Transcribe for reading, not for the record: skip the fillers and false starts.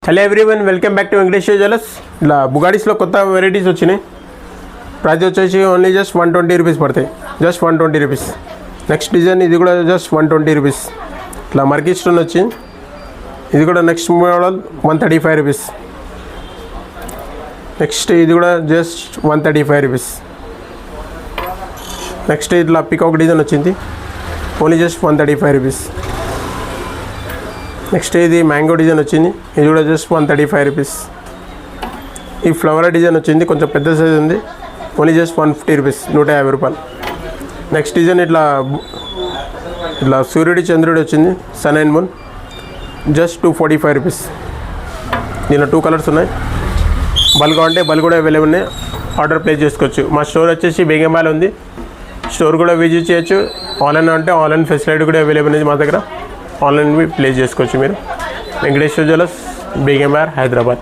Hello everyone, welcome back to Venkateswara jewellers. ఇలా బుగాడీస్లో కొత్త varieties వచ్చినాయి. ప్రైస్ వచ్చేసి ఓన్లీ జస్ట్ 120 రూపీస్ పడతాయి. Just 120 rupees. నెక్స్ట్ డిజైన్ ఇది కూడా జస్ట్ 120 రూపీస్. ఇట్లా మర్కీ స్టోన్ వచ్చింది. ఇది కూడా నెక్స్ట్ మోడల్ 135 రూపీస్. నెక్స్ట్ ఇది కూడా జస్ట్ 135 రూపీస్. నెక్స్ట్ ఇట్లా పికాక్ డిజైన్ వచ్చింది, ఓన్లీ జస్ట్ 135 రూపీస్. నెక్స్ట్ ఇది మ్యాంగో డిజైన్ వచ్చింది, ఇది కూడా జస్ట్ 135 రూపీస్. ఈ ఫ్లవర్ డిజైన్ వచ్చింది, కొంచెం పెద్ద సైజ్ ఉంది, ఓన్లీ జస్ట్ 150 రూపీస్, 150 రూపాయలు. నెక్స్ట్ డిజైన్ ఇట్లా సూర్యుడి చంద్రుడి వచ్చింది, sun and moon, just 245 rupees. దీనిలో 2 కలర్స్ ఉన్నాయి. బల్క్ అంటే బల్క్ కూడా అవైలబుల్ ఉన్నాయి, ఆర్డర్ ప్లేస్ చేసుకోవచ్చు. మా స్టోర్ వచ్చేసి బేగంబాల్ ఉంది, స్టోర్ కూడా విజిట్ చేయొచ్చు. ఆన్లైన్ అంటే ఆన్లైన్ ఫెసిలిటీ కూడా అవైలబుల్ ఉంది మా దగ్గర, ఆన్లైన్ ప్లేస్ చేసుకోవచ్చు మీరు. వెంకటేశ్వర జ్యువెలర్స్, బేగంబార్, హైదరాబాద్.